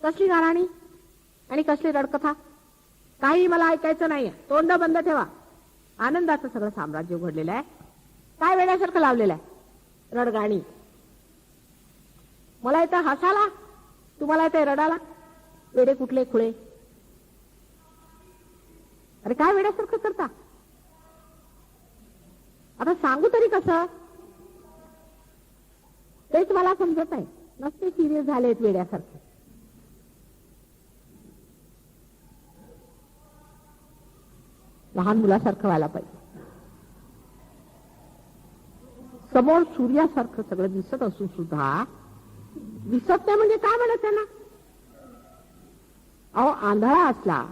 कसली गाणी आणि कसली रडकथा, काही मला ऐकायचं नाहीये. तोंड बंद ठेवा. आनंदाचं सगळं साम्राज्य उघडलेलं आहे. काय वेड्यासारखं लावलेलं आहे रडगाणी. मला येतं हसाला, तुम्हाला येतं रडाला. वेडे कुठले खुळे. अरे काय वेड्यासारखं करता. आता सांगू तरी कसं, तेच मला समजत नाही. नसते सिरियस झालेत वेड्यासारखे. लहान मुलासारखं व्हायला पाहिजे. समोर सूर्यासारखं सगळं दिसत असून सुद्धा दिसत नाही म्हणजे काय म्हणत त्यांना. अहो आंधळा असला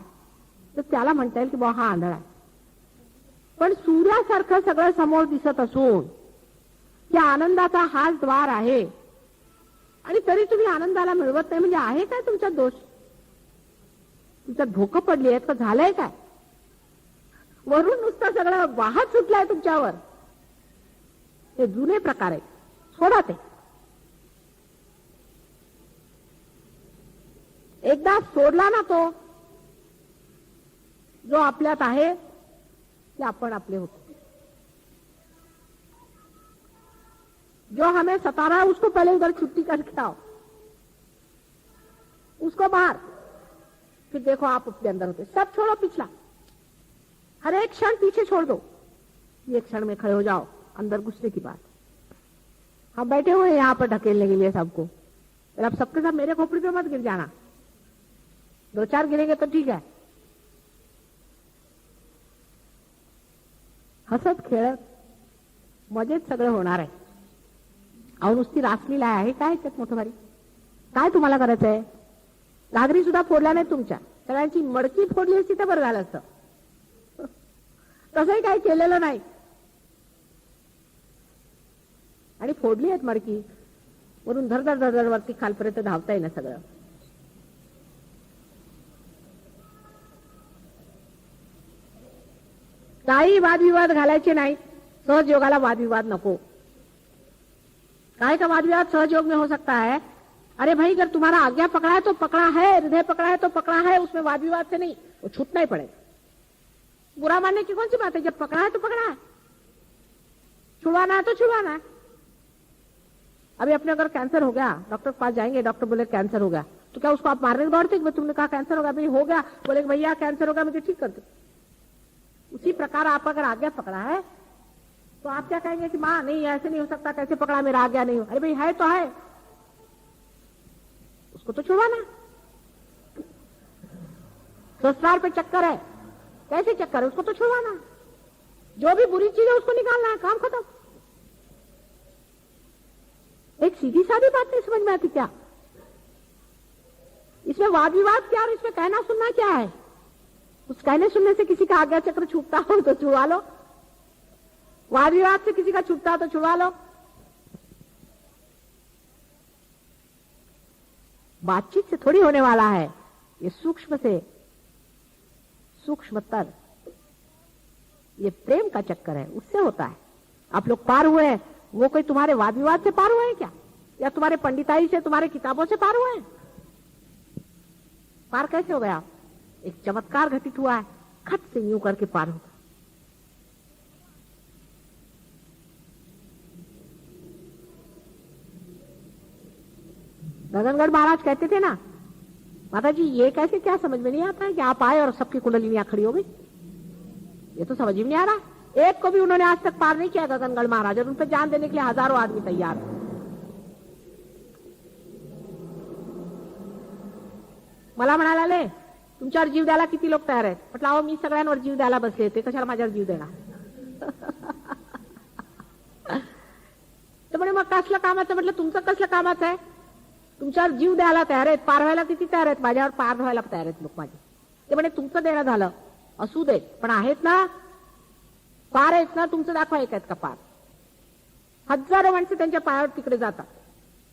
तर त्याला म्हणता येईल की बा हा आंधळा आहे. पण सूर्यासारखं सगळं समोर दिसत असून त्या आनंदाचा हाच द्वार आहे आणि तरी तुम्ही आनंदाला मिळवत नाही म्हणजे आहे काय तुमचा दोष. तुमच्यात भोकं पडली आहेत का, झालंय काय. वरून नुसतं सगळं वाहत सुटलाय तुमच्यावर. ते जुने प्रकार आहेत, सोडा ते. एकदा सोडला ना तो जो आपल्यात आहे ते आपण आपले होतो. जो हमें सता रहा है उसको पहले उधर छुट्टी करके आओ, उसको बाहर, फिर देखो आप अपने अंदर होते. सब छोड़ो पिछला, हर एक क्षण पीछे छोड़ दो. एक क्षण में खड़े हो जाओ, अंदर घुसने की बात. हम बैठे हुए हैं यहाँ पर ढकेलने के लिए सबको. पर अब सबके साथ मेरे खोपड़ी पे मत गिर जाना. 2-4 गिरेंगे तो ठीक है. हसत खेळत मजेत सगळं होणार आहे. अहो नुसती रासलीला आहे काय त्यात मोठं भारी. काय तुम्हाला करायचंय. घागरी सुद्धा फोडल्या नाही तुमच्या. सगळ्यांची मडकी फोडली असती तर बरं झालं असतं. तसंही काही केलेलं नाही आणि फोडली आहेत मडकी. वरून धरधर धरधर वरती खालपर्यंत धावता येईल सगळं. काही वादविवाद घालायचे नाही. सहजयोगाला वादविवाद नको. काय का वादविवाद सहजयोग में हो सकता है. अरे भाई अगर तुम्हारा आज्ञा पकड़ा है तो पकड़ा है, हृदय पकड़ा है तो पकड़ा है, उसमें वादविवाद से नहीं, वो छूटना ही पड़ेगा. बुरा मानने की कौन सी बात है. जब पकड़ा है तो पकड़ा है, छुड़वाना है तो छुड़वाना है. अभी अपने अगर कैंसर हो गया, डॉक्टर के पास जाएंगे, डॉक्टर बोले कैंसर हो गया, तो क्या उसको आप मारने दौड़ते कि तुमने कहा कैंसर हो गया, भाई हो गया, बोले भैया कैंसर हो गया मुझे ठीक कर दो. उसी प्रकार आप अगर आज्ञा पकड़ा है तो आप क्या कहेंगे कि मां नहीं ऐसे नहीं हो सकता, कैसे पकड़ा, मेरा आज्ञा नहीं हो. अरे भाई है तो है, उसको तो छुड़वाना. ससुराल पे चक्कर है, कैसे चक्कर है, उसको तो छुड़वाना. जो भी बुरी चीज है उसको निकालना है, काम खत्म. एक सीधी सादी बात नहीं समझ में आती क्या. इसमें वाद विवाद क्या और इसमें कहना सुनना क्या है. उस कहने सुनने से किसी का आज्ञा चक्र छूटता हो तो छुड़वा लो. वाद विवाद से किसी का छूटता हो तो छुड़वा लो. बातचीत से थोड़ी होने वाला है. ये सूक्ष्म से सूक्ष्मतर ये प्रेम का चक्कर है, उससे होता है. आप लोग पार हुए हैं, वो कोई तुम्हारे वाद विवाद से पार हुए हैं क्या, या तुम्हारे पंडिताई से, तुम्हारे किताबों से पार हुए हैं. पार कैसे हो गया. एक चमत्कार घटित हुआ है, खट से यूं करके पार होगा. गगनगढ़ महाराज कहते थे ना, माता जी ये कैसे, क्या समझ में नहीं आता है कि आप आए और सबकी कुंडलियां खड़ी हो गई. ये तो समझ ही नहीं आ रहा. एक को भी उन्होंने आज तक पार नहीं किया गगनगढ़ महाराज, और उन पर जान देने के लिए हजारों आदमी तैयार है. मला म्हणाले तुमच्यावर जीव द्यायला किती लोक तयार आहेत. म्हटलं अहो मी सगळ्यांवर जीव द्यायला बसले, ते कशाला माझ्यावर जीव देणार. तर म्हणे मग कसलं कामाचं. म्हटलं तुमचं कसलं कामाचं आहे. तुमच्यावर जीव द्यायला तयार आहेत, पार व्हायला किती तयार आहेत, माझ्यावर पार व्हायला तयार आहेत लोक माझे. ते म्हणे तुमचं देणं झालं असू देत, पण आहेत ना पार, आहेत ना तुमचं दाखवा एक आहेत का पार. हजारो माणसं त्यांच्या पायावर तिकडे जातात,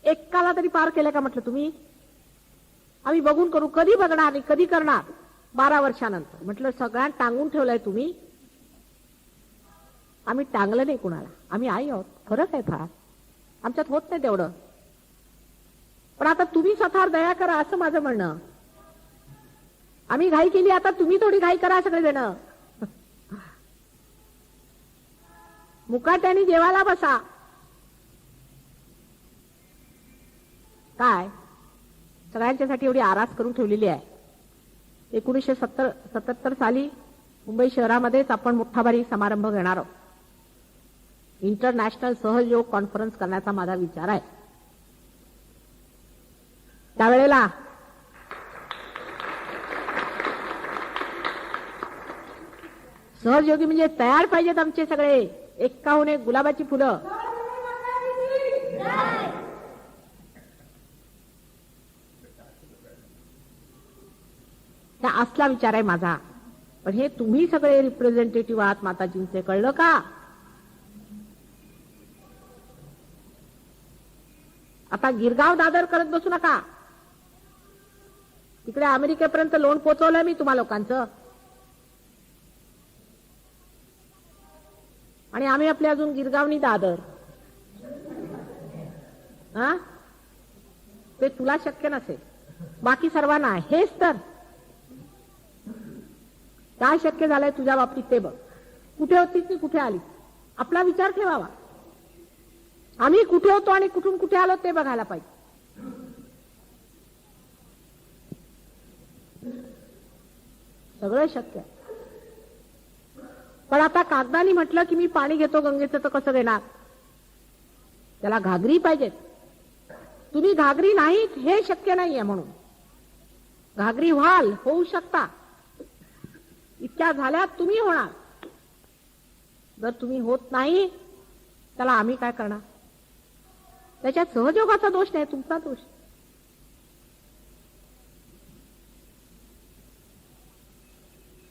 एकाला तरी पार केलं का. म्हटलं तुम्ही. आम्ही बघून करू. कधी बघणार आणि कधी करणार. 12 वर्षानंतर. म्हटलं सगळ्यांना टांगून ठेवलंय तुम्ही. आम्ही टांगलं नाही कुणाला, आम्ही आई आहोत. फरक आहे फार, आमच्यात होत नाही तेवढं. पण आता तुम्ही स्वतःवर दया करा असं माझं म्हणणं. आम्ही घाई केली, आता तुम्ही थोडी घाई करा सगळेजण. मुकाट्याने जेवायला बसा. काय सगळ्यांच्यासाठी एवढी आरास करून ठेवलेली आहे. 1977 साली मुंबई शहरामध्येच आपण मोठा भारी समारंभ घेणार आहोत. इंटरनॅशनल सहयोग कॉन्फरन्स करण्याचा माझा विचार आहे. त्यावेळेला सहयोगी म्हणजे तयार पाहिजेत आमचे सगळे, एकाहून एक गुलाबाची फुलं. त्या असला विचार आहे माझा. पण हे तुम्ही सगळे रिप्रेझेंटेटिव्ह आहात माताजींचे, कळलं का? आता गिरगाव दादर करत बसू नका. तिकडे अमेरिकेपर्यंत लोन पोहोचवलंय मी तुम्हा लोकांचं, आणि आम्ही आपले अजून गिरगावनी दादर. हा, ते तुला शक्य नसेल, बाकी सर्वांना. हेच तर काय शक्य झालंय तुझ्या बाबतीत ते बघ. कुठे होतीस ती कुठे आली, आपला विचार ठेवावा. आम्ही कुठे होतो आणि कुठून कुठे आलो ते बघायला पाहिजे. सगळं शक्य आहे. पण आता कागदानी म्हटलं की मी पाणी घेतो गंगेचं, तर कसं घेणार? त्याला घागरी पाहिजेत. तुम्ही घागरी नाहीत हे शक्य नाहीये, म्हणून घागरी व्हाल, होऊ शकता. इतक्या झाल्या तुम्ही होणार. जर तुम्ही होत नाही त्याला आम्ही काय करणार? त्याच्यात सहयोगाचा दोष नाही, तुमचा दोष.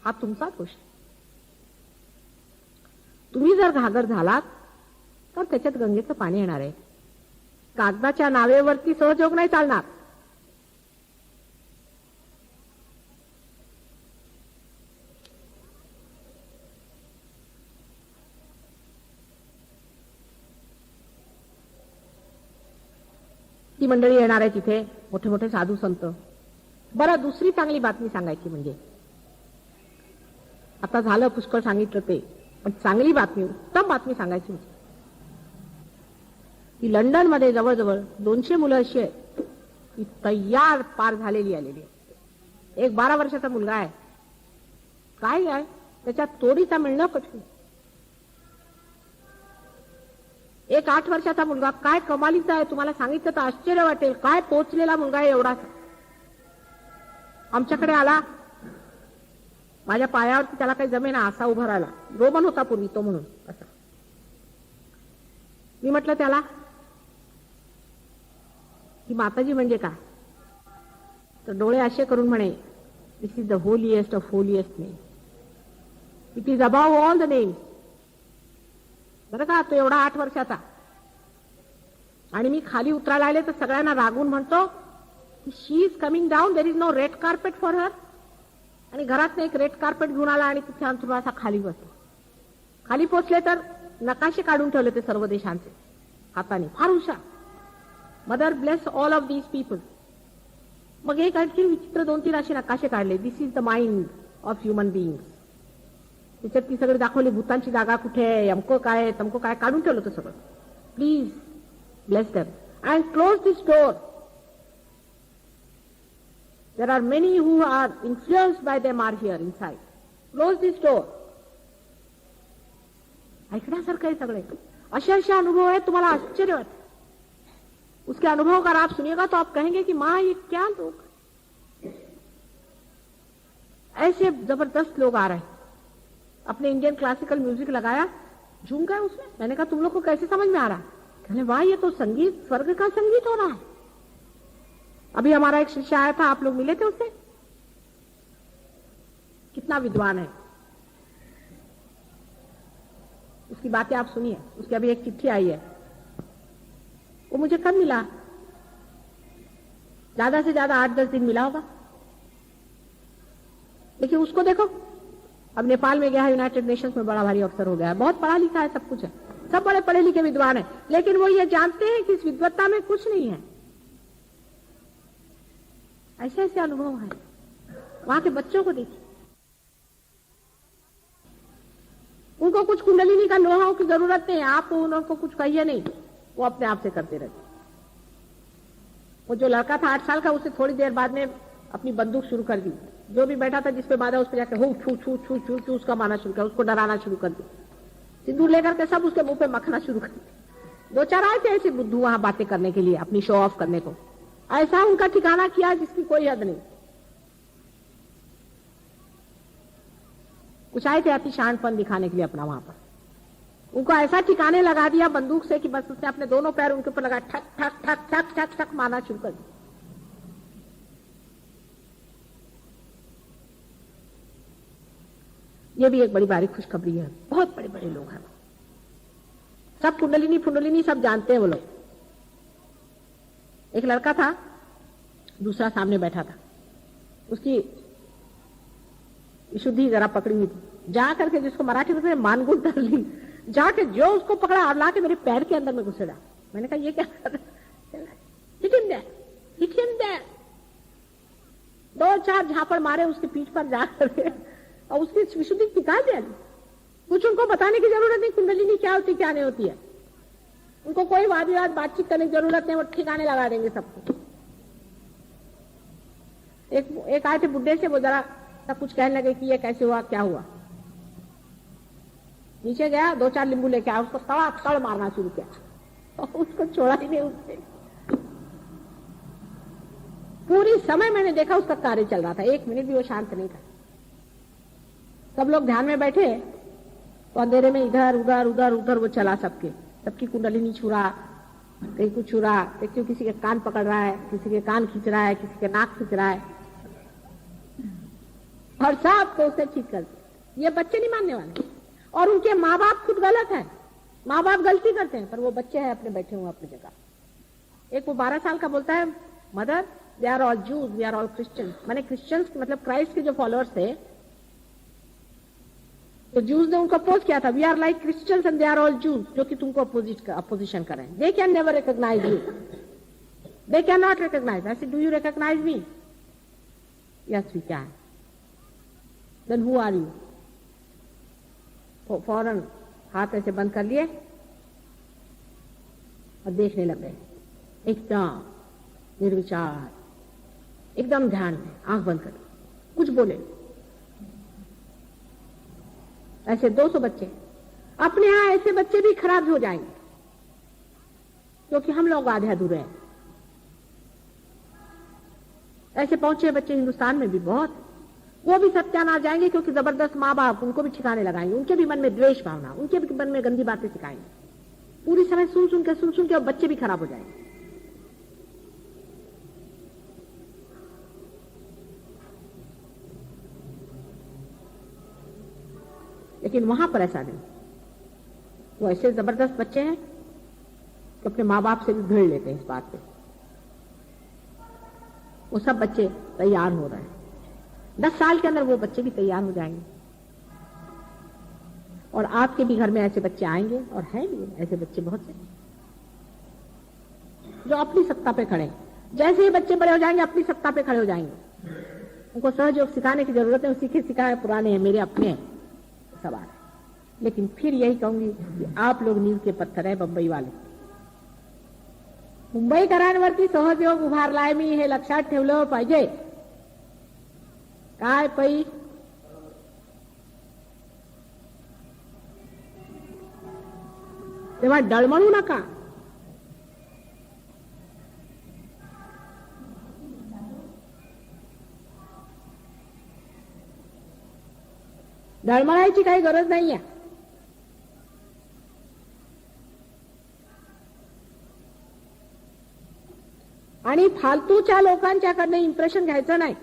हा तुमचा दोष. तुम्ही जर घागर झालात तर त्याच्यात गंगेचं पाणी येणार आहे. कागदाच्या नावेवरती सहयोग नाही चालणार. ती मंडळी येणार आहे तिथे, मोठे मोठे साधू संत. बरं, दुसरी चांगली बातमी सांगायची म्हणजे, आता झालं पुष्कळ सांगितलं ते, पण चांगली बातमी, उत्तम बातमी सांगायची होती की लंडन मध्ये जवळजवळ 200 मुलं अशी आहेत की तयार पार झालेली आलेली आहे. एक 12 वर्षाचा मुलगा आहे. काय आहे त्याच्यात तोडीचा मिळणं कठीण. एक 8 वर्षाचा मुलगा, काय कमालीचा आहे, तुम्हाला सांगितलं तर आश्चर्य वाटेल. काय पोचलेला मुलगा आहे एवढा. आमच्याकडे आला, माझ्या पायावरती त्याला काही जमेना असा उभा राहिला. रोमन होता पूर्वी तो, म्हणून असा. मी म्हटलं त्याला की माताजी म्हणजे काय? तर डोळे असे करून म्हणे, this is the holiest of holiest name. It is above all the names. बरं का, तो एवढा 8 वर्षाचा. आणि मी खाली उतरायला आले तर सगळ्यांना रागून म्हणतो she is coming down, there is no red carpet for her. आणि घरात एक रेड कार्पेट घेऊन आला आणि तिथे थोडासा खाली बसला. खाली पोचले तर नकाशे काढून ठेवले ते सर्व देशांचे हाताने. फार हुशार. Mother bless all of these people. मग एक आणखी विचित्र 2-3 असे नकाशे काढले. This is the mind of human beings. त्याच्यात ती सगळी दाखवली, भूतांची जागा कुठे आहे, अमकं काय तमकं काय, काढून ठेवलं होतं सगळं. Please bless them and close this door. There are many who are influenced by them are here inside. Close this door. ऐकण्यासारखं आहे सगळे. असे असे अनुभव है, तुम्हाला आश्चर्य वाटत. उसके अनुभव का आप सुनिएगा तो आप कहेंगे कि माँ ये क्या लोग, ऐसे जबरदस्त लोग आ रहे हैं. अपने इंडियन क्लासिकल म्यूजिक लगाया, झूम गए उसमें. मैंने कहा तुम लोग को कैसे समझ में आ रहा? कहने वाह ये तो संगीत, स्वर्ग का संगीत हो रहा है. अभी हमारा एक शिष्य आया था, आप लोग मिले थे उससे. कितना विद्वान है, उसकी बातें आप सुनिए. उसकी अभी एक चिट्ठी आई है. वो मुझे कब मिला? ज्यादा से ज्यादा 8-10 दिन मिला होगा. लेकिन उसको देखो, अब नेपाल में गया है, यूनाइटेड नेशंस में बड़ा भारी अफसर हो गया है. बहुत पढ़ा लिखा है, सब कुछ है, सब बड़े पढ़े लिखे विद्वान है. लेकिन वो ये जानते हैं कि इस विद्वत्ता में कुछ नहीं है. ऐसे ऐसे अनुभव है। वहां के बच्चों को देखिए, उनको कुछ कुंडलिनी का लोहाओं की जरूरत नहीं है, आप उनको कुछ कहिए नहीं, वो अपने आप से करते रहते। वो जो लड़का था 8 साल का, उसे थोड़ी देर बाद में अपनी बंदूक शुरू कर दी, जो भी बैठा था जिसपे बाधा उस पर जाकर हूँ छू छू छू छू छू उसका मारना शुरू किया, उसको डराना शुरू कर दिया, सिंदूर लेकर के सब उसके मुंह पे मखना शुरू कर दिया। 2-4 आए थे ऐसे बुद्धू वहां बातें करने के लिए, अपनी शो ऑफ करने को, ऐसा उनका ठिकाना किया जिसकी कोई हद नहीं। कुछ आए थे अति शानपन दिखाने के लिए अपना वहां पर, उनको ऐसा ठिकाने लगा दिया बंदूक से कि बस उसने अपने दोनों पैर उनके ऊपर लगा, ठक ठक ठक ठक ठक ठक मारना शुरू कर दिया। ये भी एक बड़ी भारी खुशखबरी है, बहुत बड़े बड़े लोग हैं, सब कुंडलिनी फुंडलिनी सब जानते हैं वो लोग। एक लड़का था, दूसरा सामने बैठा था, उसकी विशुद्धि जरा पकड़ी हुई थी, जा करके जिसको मराठी में मानगुट कर ली, जाके जो उसको पकड़ा और ला के मेरे पैर के अंदर में घुसेड़ा। मैंने कहा ये क्या कर रहा है? Hit him there. 2-4 झापड़ मारे उसके पीठ पर जाकर और उसकी विशुद्धि टिका दिया। कुछ उनको बताने की जरूरत नहीं कुंडलिनी क्या होती क्या नहीं होती है, उनको कोई वाद विवाद बातचीत करने की जरूरत नहीं, वो ठिकाने लगा देंगे सबको। एक आए थे बुड्ढे से, वो जरा सब कुछ कहने लगे कि ये कैसे हुआ क्या हुआ। नीचे गया, 2-4 नींबू लेके आया, उसको तड़ मारना शुरू किया और उसको छोड़ा ही नहीं उससे। पूरी समय मैंने देखा उसका कार्य चल रहा था, 1 मिनट भी वो शांत नहीं था। सब लोग ध्यान में बैठे तो अंधेरे में इधर उधर उधर उधर वो चला, सबकी कुंडलिनी छुरा, कहीं कुछ छुरा, देखिए किसी के कान पकड़ रहा है, किसी के कान खींच रहा है, किसी के नाक खींच रहा है, और सब को उससे ठीक कर दिया। ये बच्चे नहीं मानने वाले, और उनके माँ बाप खुद गलत है, माँ बाप गलती करते हैं, पर वो बच्चे हैं अपने बैठे हुए अपनी जगह। एक वो 12 साल का बोलता है, mother they are all Jews, we are all Christians. माने क्रिश्चियंस मतलब क्राइस्ट के जो फॉलोअर्स थे, तो जूज ने उनको अपोज किया था, we are like Christians and they are all Jews, जो कि तुमको अपोजिशन कर रहे हैं। They can never recognise you, they can not recognise. I said do you recognise me? Yes we can. Then who are you? फौरन हाथ ऐसे बंद कर लिए और देखने लग गए, एकदम निर्विचार, एकदम ध्यान में, आंख बंद कर, कुछ बोले। ऐसे 200 बच्चे, अपने यहां ऐसे बच्चे भी खराब हो जाएंगे क्योंकि हम लोग आधे अधूरे हैं। ऐसे पहुंचे बच्चे हिंदुस्तान में भी बहुत, वो भी सत्यानाश जाएंगे क्योंकि जबरदस्त माँ बाप उनको भी ठिकाने लगाएंगे, उनके भी मन में द्वेष भावना, उनके भी मन में गंदी बातें सिखाएंगे। पूरी समय सुन सुन के और बच्चे भी खराब हो जाएंगे। लेकिन वहां पर ऐसा नहीं, वो ऐसे जबरदस्त बच्चे हैं कि अपने माँ बाप से भी भिड़ लेते हैं इस बात पे। वो सब बच्चे तैयार हो रहे हैं, 10 साल के अंदर वो बच्चे भी तैयार हो जाएंगे। और आपके भी घर में ऐसे बच्चे आएंगे, और हैं भी ऐसे बच्चे बहुत से जो अपनी सत्ता पे खड़े। जैसे ही बच्चे बड़े हो जाएंगे अपनी सत्ता पे खड़े हो जाएंगे, उनको सहयोग सिखाने की जरूरत है, सीखे सिखाए पुराने हैं, मेरे अपने हैं, सवाल है। लेकिन फिर यही कहूंगी कि आप लोग नींव के पत्थर है, बंबई वाले। मुंबईकरांवरती सहयोग उभारलाय मी, हे लक्षात ठेवलं पाहिजे। काय पै तेव्हा डळमळू नका। डळमळायची काही गरज नाहीये। आणि फालतूच्या लोकांच्याकडनं इम्प्रेशन घ्यायचं नाही,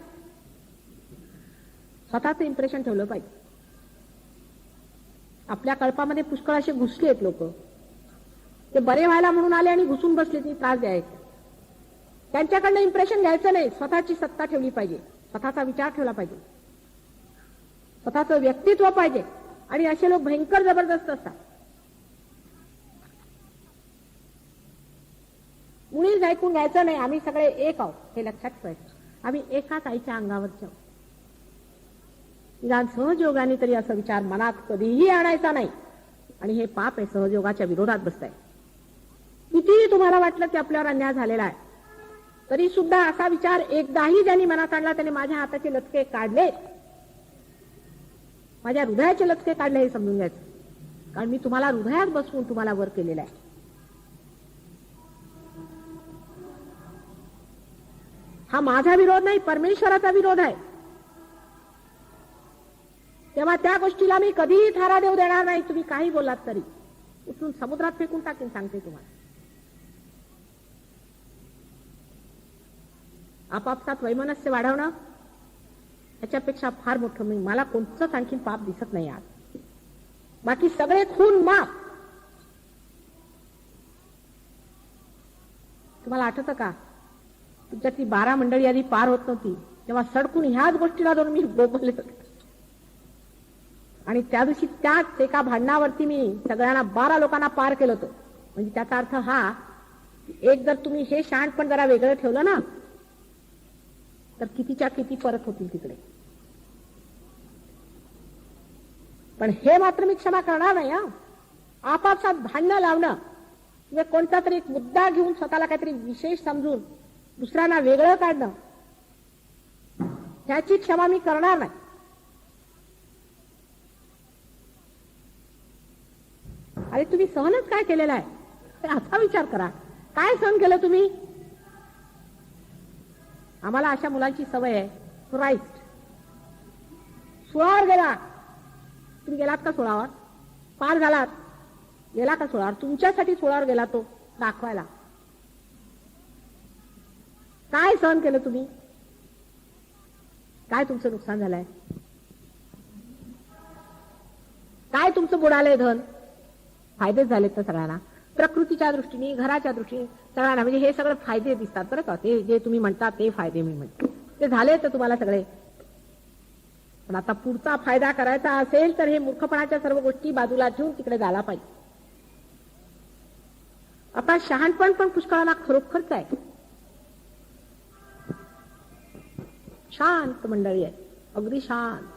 स्वतःचं इम्प्रेशन ठेवलं पाहिजे। आपल्या कल्पामध्ये पुष्कळ असे घुसले आहेत लोक, ते बरे व्हायला म्हणून आले आणि घुसून बसले, ती त्रास द्यायचे। त्यांच्याकडनं इम्प्रेशन घ्यायचं नाही, स्वतःची सत्ता ठेवली पाहिजे, स्वतःचा विचार ठेवला पाहिजे, स्वतःचं व्यक्तित्व पाहिजे। आणि असे लोक भयंकर जबरदस्त असतात। मुळीच ऐकून घ्यायचं नाही, आम्ही सगळे एक आहोत हे लक्षात ठेवायचं। आम्ही एकाच आईच्या अंगावरच्या. निदान सहजयोगाने तरी असा विचार मनात कधीही आणायचा नाही. आणि हे पाप आहे, सहजयोगाच्या विरोधात बसताय. कितीही तुम्हाला वाटलं की आपल्यावर अन्याय झालेला आहे, तरी सुद्धा असा विचार एकदाही ज्यांनी मनात आणला त्याने माझ्या हाताचे लचके काढले, माझ्या हृदयाचे लचके काढले हे समजून घ्यायचं. कारण मी तुम्हाला हृदयात बसवून तुम्हाला वर केलेला आहे. हा माझा विरोध नाही, परमेश्वराचा विरोध आहे. तेव्हा त्या गोष्टीला मी कधीही थारा देऊ देणार नाही. तुम्ही काही बोललात तरी उचलून समुद्रात फेकून टाकेन, सांगते तुम्हाला. आपापसात वैमनस्य वाढवणं याच्यापेक्षा फार मोठं मी मला कोणतंच आणखी पाप दिसत नाही आज. बाकी सगळे खून माफ. तुम्हाला आठवतं का तुमच्यातली 12 मंडळी आधी पार होत नव्हती तेव्हा सडकून ह्याच गोष्टीला जाऊन मी बोलले होते. आणि त्या दिवशी त्याच एका भांडणावरती मी सगळ्यांना 12 लोकांना पार केलं होतं. म्हणजे त्याचा अर्थ हा, एक जर तुम्ही हे शहाणपण जरा वेगळं ठेवलं ना तर कितीच्या किती परत होतील तिकडे. पण हे मात्र मी क्षमा करणार नाही. आपापसात भांडणं लावणं किंवा कोणता तरी एक मुद्दा घेऊन स्वतःला काहीतरी विशेष समजून दुसऱ्यांना वेगळं काढणं, त्याची क्षमा मी करणार नाही. अरे तुम्ही सहनच काय केलेलं आहे असा विचार करा. काय सहन केलं तुम्ही? आम्हाला अशा मुलांची सवय आहे. क्राइस्ट सोळावर गेला, तुम्ही गेलात का सोळावर? पार झालात, गेला का सोळावर? तुमच्यासाठी सोळावर गेला तो दाखवायला. काय सहन केलं तुम्ही? काय तुमचं नुकसान झालंय? काय तुमचं बुडालंय धन? फायदेच झालेत तर सगळ्यांना, प्रकृतीच्या दृष्टीने, घराच्या दृष्टीने सगळ्यांना. म्हणजे हे सगळे फायदे दिसतात बरं का. ते जे तुम्ही म्हणता ते फायदे मी म्हणतो ते झाले तर तुम्हाला सगळे. पण आता पुढचा फायदा करायचा असेल तर हे मूर्खपणाच्या सर्व गोष्टी बाजूला ठेवून तिकडे झाला पाहिजे. आता शहाणपण पण पुष्कळाला खरोखरच आहे. शांत मंडळी आहे, अगदी शांत.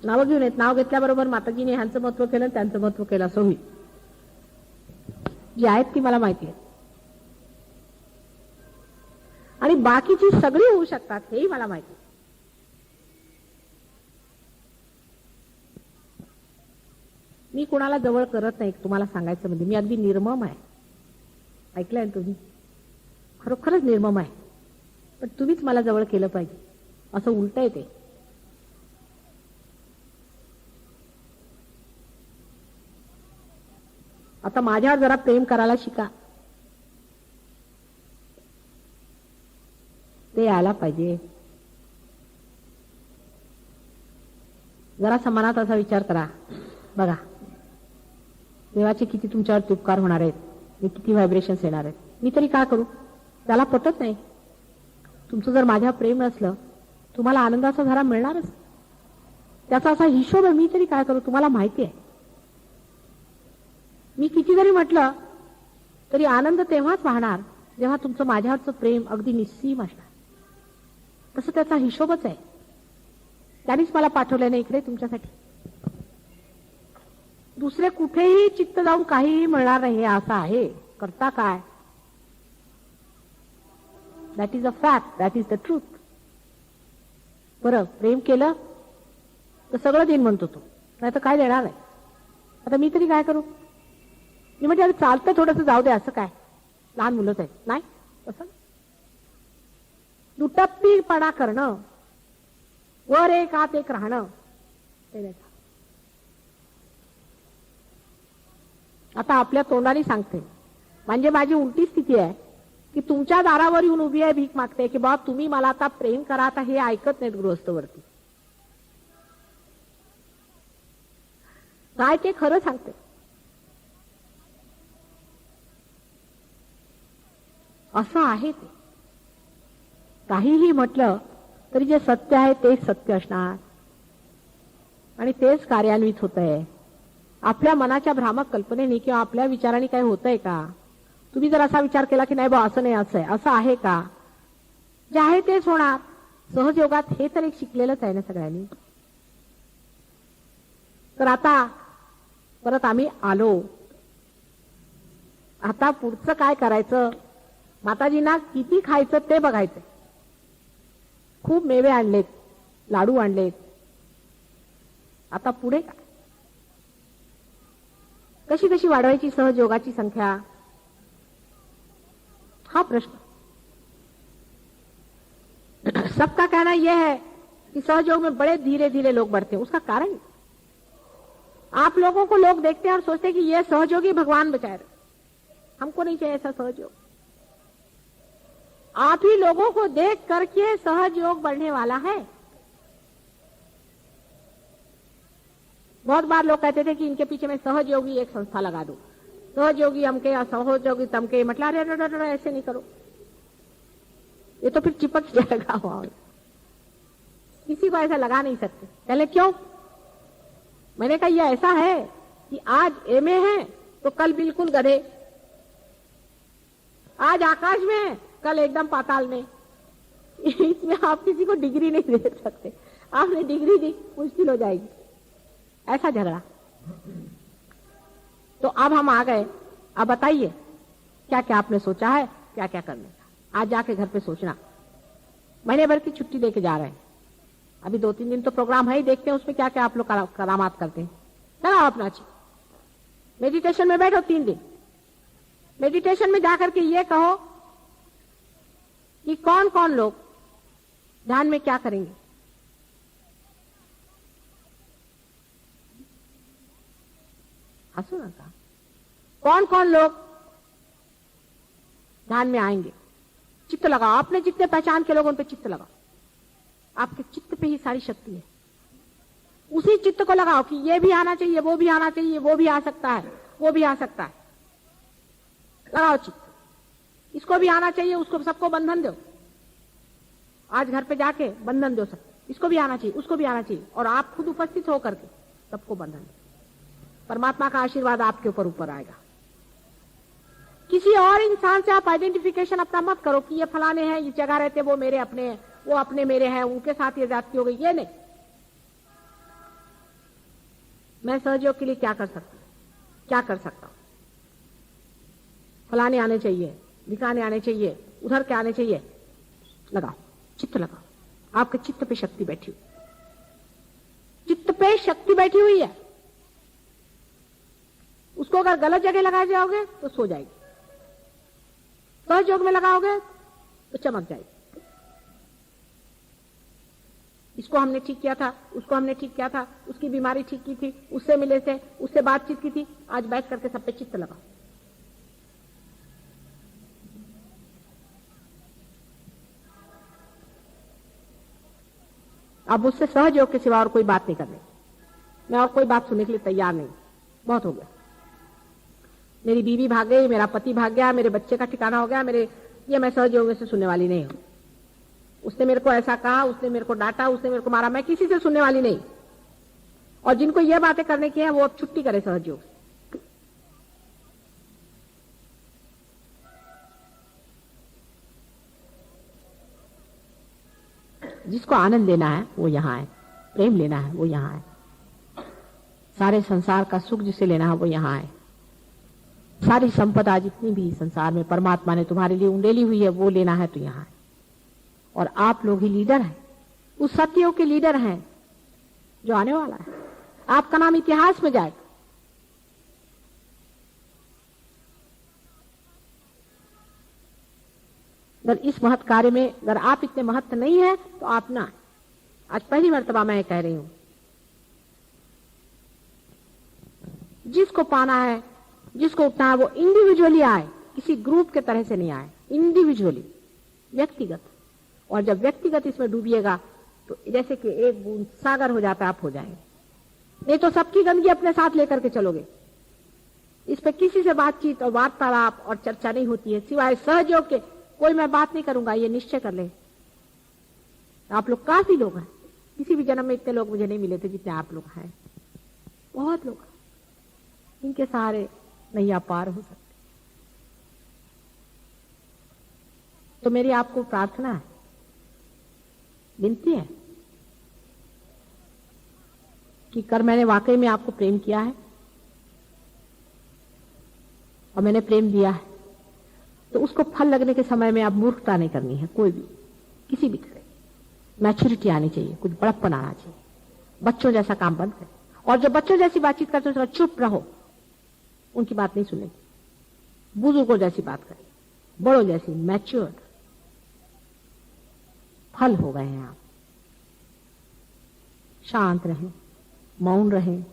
नावं घेऊन येत, नाव घेतल्याबरोबर माताजीने ह्यांचं महत्व केलं त्यांचं महत्व केलं असं होईल. जी आहेत ती मला माहिती आहे आणि बाकीची सगळी होऊ शकतात हेही मला माहिती आहे. मी कुणाला जवळ करत नाही तुम्हाला सांगायचं म्हणजे. मी अगदी निर्मम आहे. ऐकलंय तुम्ही? खरोखरच निर्मम आहे. पण तुम्हीच मला जवळ केलं पाहिजे असं उलट आहे ते. आता माझ्यावर जरा प्रेम करायला शिका. ते यायला पाहिजे. जरा मनात असा विचार करा. बघा देवाचे किती तुमच्यावर उपकार होणार आहेत, किती व्हायब्रेशन्स येणार आहेत. मी तरी काय करू? त्याला पटत नाही. तुमचं जर माझ्यावर प्रेम नसलं तुम्हाला आनंदाचा धारा मिळणारच. त्याचा असा हिशोब आहे. मी तरी काय करू? तुम्हाला माहिती आहे. मी किती जरी म्हटलं तरी आनंद तेव्हाच वाहणार जेव्हा तुमचं माझ्यावरचं प्रेम अगदी निस्सीम असणार. तसं त्याचा हिशोबच आहे. त्यांनीच मला पाठवलं नाही इकडे तुमच्यासाठी. दुसरे कुठेही चित्त जाऊन काहीही मिळणार नाही हे असं आहे. करता काय? That is a fact, that is the truth. बरं प्रेम केलं तर सगळं देईन म्हणतो तो, नाही तर काय देणार आहे. आता मी तरी काय करू? मी म्हणजे अरे चालतं थोडंसं जाऊ दे, असं काय लहान मुलंच आहेत. नाही असं दुटप्पीपणा करणं, वर एक आत एक राहणं ते नाही. आता आपल्या तोंडाने सांगते म्हणजे माझी उलटी स्थिती आहे की तुमच्या दारावर येऊन उभी आहे, भीक मागते की बाबा तुम्ही मला आता प्रेम करा. आता हे ऐकत नाहीत गृहस्थवरती. काय ते खरं सांगते. असं आहे ते. काहीही म्हटलं तरी जे सत्य आहे तेच सत्य असणार आणि तेच कार्यान्वित होत आहे. आपल्या मनाच्या भ्रामक कल्पनेने किंवा आपल्या विचाराने काही होतंय का? तुम्ही जर असा विचार केला की नाही बा असं नाही, असं आहे, असं आहे का? जे आहे तेच होणार. सहजयोगात हे तर एक शिकलेलंच आहे ना सगळ्यांनी. तर आता परत आम्ही आलो. आता पुढचं काय करायचं? माताजींना किती खायचं ते बघायचं. खूप मेवे आणलेत, लाडू आणलेत. आता पुढे काय? कशी कशी वाढवायची सहजयोगाची संख्या? हा प्रश्न. सबका कहना यह है कि सहयोग में बड़े धीरे धीरे लोग बढ़ते हैं. उसका कारण आप लोगों को लोग देखते हैं और सोचते हैं कि ये सहयोगी भगवान बचाए रहे. हमको नहीं चाहिए ऐसा सहयोग. आप ही लोगों को देख करके सहयोग बढ़ने वाला है. बहुत बार लोग कहते थे कि इनके पीछे में सहयोगी एक संस्था लगा दो, सहयोगी अमके या सहयोगी तमके. मतलब अरे ऐसे नहीं करो, ये तो फिर चिपक जाएगा. वहां किसी को ऐसा लगा नहीं सकते. पहले क्यों? मैंने कहा यह ऐसा है कि आज एमए है तो कल बिल्कुल गधे. आज आकाश में है, कल एकदम पाताल में. इसमें आप किसी को डिग्री नहीं दे सकते. आपने डिग्री दी मुश्किल हो जाएगी. ऐसा झगड़ा. तो अब हम आ गए. अब बताइए क्या क्या आपने सोचा है, क्या क्या करने का. आज जाके घर पे सोचना. महीने भर की छुट्टी लेके जा रहे हैं. अभी 2-3 दिन तो प्रोग्राम है ही. देखते हैं उसमें क्या क्या आप लोग करामात करते हैं. लगाओ अपना अच्छी मेडिटेशन में बैठो 3 दिन. मेडिटेशन में जाकर के ये कहो कि कौन कौन लोग ध्यान में क्या करेंगे. हंसो ना का. कौन कौन लोग ध्यान में आएंगे. चित्त लगाओ. आपने जितने पहचान के लोग उन पे चित्त लगाओ. आपके चित्त पे ही सारी शक्ति है. उसी चित्त को लगाओ कि ये भी आना चाहिए, वो भी आना चाहिए, वो भी आ सकता है, वो भी आ सकता है. लगाओ चित्त. इसको भी आना चाहिए, उसको सबको बंधन दो. आज घर पे जाके बंधन दो सबको. इसको भी आना चाहिए, उसको भी आना चाहिए. और आप खुद उपस्थित होकर के सबको बंधन दो. परमात्मा का आशीर्वाद आपके ऊपर ऊपर आएगा. किसी और इंसान से आप आइडेंटिफिकेशन अपना मत करो कि ये फलाने हैं, ये जगह रहते, वो मेरे अपने हैं, वो अपने मेरे हैं, उनके साथ ये जाती हो गई. ये नहीं. मैं सहयोग के लिए क्या कर सकता हूं, क्या कर सकता हूं. फलाने आने चाहिए, दिखाने आने चाहिए, उधर के आने चाहिए. लगाओ चित्त लगाओ. आपके चित्त पे शक्ति बैठी हुई. चित्त पे शक्ति बैठी हुई है. उसको अगर गलत जगह लगा जाओगे तो सो जाएगी. सहयोग में लगाओगे तो चमक जाएगी. इसको हमने ठीक किया था, उसको हमने ठीक किया था, उसकी बीमारी ठीक की थी, उससे मिले थे, उससे बातचीत की थी. आज बैठ करके सब पे चित्त लगाओ. अब उससे सहयोग के सिवा और कोई बात नहीं करनी. मैं और कोई बात सुनने के लिए तैयार नहीं. बहुत हो गया. मेरी बीवी भाग गई, मेरा पति भाग गया, मेरे बच्चे का ठिकाना हो गया, ये मैं सहयोग से सुनने वाली नहीं हूं. उसने मेरे को ऐसा कहा, उसने मेरे को डांटा, उसने मेरे को मारा, मैं किसी से सुनने वाली नहीं. और जिनको ये बातें करने की है वो अब छुट्टी करे सहयोग. जिसको आनंद लेना है वो यहां है, प्रेम लेना है वो यहां है, सारे संसार का सुख जिसे लेना है वो यहां है. सारी संपदा जितनी भी संसार में परमात्मा ने तुम्हारे लिए उंडेली हुई है वो लेना है तो यहां है. और आप लोग ही लीडर हैं, उस सत्यों के लीडर हैं जो आने वाला है. आपका नाम इतिहास में जाएगा. अगर इस महत् कार्य में अगर आप इतने महत्व नहीं है तो आप ना. आज पहली मर्तबा मैं कह रही हूं, जिसको पाना है, जिसको उठना है वो इंडिविजुअली आए, किसी ग्रुप के तरह से नहीं आए. इंडिविजुअली, व्यक्तिगत. और जब व्यक्तिगत इसमें डूबिएगा तो जैसे कि एक बूंद सागर हो जाता है, आप हो जाएंगे. नहीं तो सबकी गंदगी अपने साथ लेकर के चलोगे. इस पे किसी से बातचीत और वार्तालाप और चर्चा नहीं होती है सिवाय सहयोग के. कोई मैं बात नहीं करूंगा, ये निश्चय कर ले. आप लोग काफी लोग हैं. किसी भी जन्म में इतने लोग मुझे नहीं मिले थे जितने आप लोग हैं. बहुत लोग हैं. इनके सहारे नैया पार हो सकते. तो मेरी आपको प्रार्थना है गिनती है कि कर मैंने वाकई में आपको प्रेम किया है और मैंने प्रेम दिया है, तो उसको फल लगने के समय में आप मूर्खता नहीं करनी है। कोई भी किसी भी तरह मैच्योरिटी आनी चाहिए, कुछ बड़प्पन आना चाहिए। बच्चों जैसा काम बंद करें, और जो बच्चों जैसी बातचीत करते हो चुप रहो, उनकी बात नहीं सुनेगी। बुजुर्गों जैसी बात करें, बड़ों जैसी मैच्योर्ड। फल हो गए हैं आप। शांत रहें, मौन रहें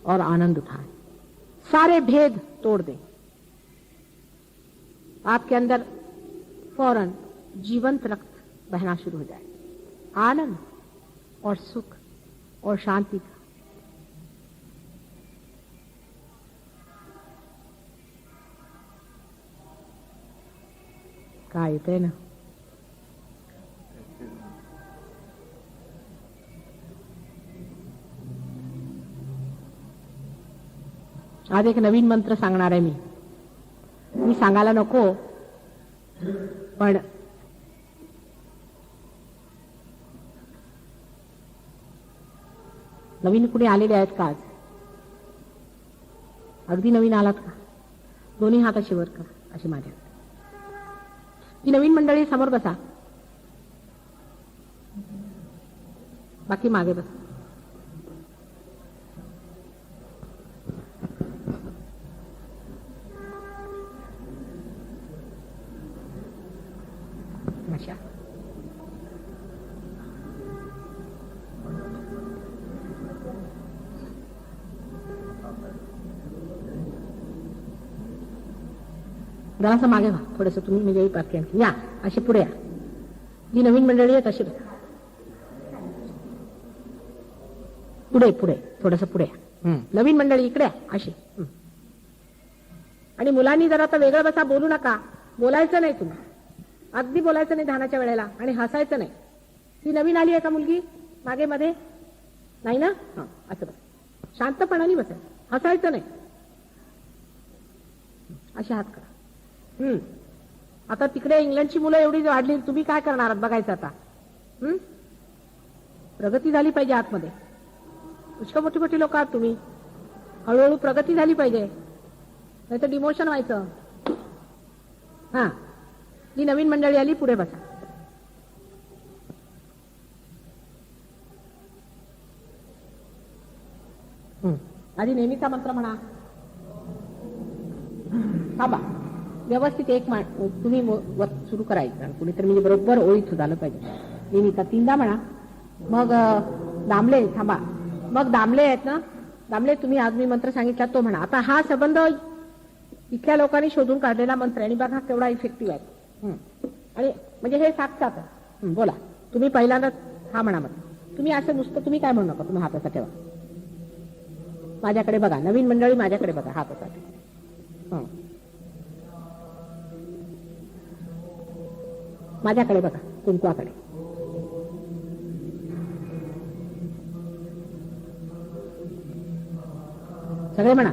और आनंद उठाएं। सारे भेद तोड़ दें। आपके अंदर फौरन जीवंत रक्त बहना शुरू हो जाए, आनंद और सुख और शांति का। काय येतंय ना? आज एक नवीन मंत्र सांगणार आहे मी सांगायला नको, पण नवीन कुणी आलेले आहेत का आज? अगदी नवीन आलात का? दोन्ही हात असे वर करा, असे माझ्या. ती नवीन मंडळी समोर बसा, बाकी मागे बसा. अच्छा, जरासं मागे व्हा थोडंसं तुम्ही, म्हणजे बाकी आणखी या, असे पुढे या. जी नवीन मंडळी आहेत अशी बसा. पुढे पुढे थोडंसं पुढे या. नवीन मंडळी इकडे अशी. आणि मुलांनी जरा आता वेगळं बसा, बोलू नका, बोलायचं नाही तुम्ही, अगदी बोलायचं नाही ध्यानाच्या वेळेला, आणि हसायचं नाही. ती नवीन आली आहे का मुलगी मागे मध्ये? नाही ना? असं बस, शांतपणाने बसायचं, हसायचं नाही. असे हात करा. आता तिकडे इंग्लंडची मुलं एवढी वाढली, तुम्ही काय करणार आहात बघायचं आता. प्रगती झाली पाहिजे आतमध्ये. पुष्कळ मोठी मोठी लोक आहात तुम्ही, हळूहळू प्रगती झाली पाहिजे, नाही तर डिमोशन व्हायचं. हा, ही नवीन मंडळी आली, पुढे बसा. आधी नेहमीचा मंत्र म्हणा. थांबा, व्यवस्थित एक तुम्ही सुरू करायचं, कुणीतरी म्हणजे बरोबर ओळीत झालं पाहिजे. नेहमीचा 3दा म्हणा. मग दामले, थांबा, मग दामले आहेत ना, दामले तुम्ही आज मी मंत्र सांगितला तो म्हणा. आता हा संबंध इथल्या लोकांनी शोधून काढलेला मंत्र आहे, आणि बघा केवढा इफेक्टिव्ह आहे. आणि म्हणजे हे साक्षात आहे. बोला तुम्ही पहिल्यांदा हा म्हणा. मग तुम्ही असं नुसतं तुम्ही काय म्हणू नका, तुम्ही हात असा ठेवा, माझ्याकडे बघा. नवीन मंडळी माझ्याकडे बघा, हात असा ठेवा, माझ्याकडे बघा, कुंकवाकडे. सगळे म्हणा.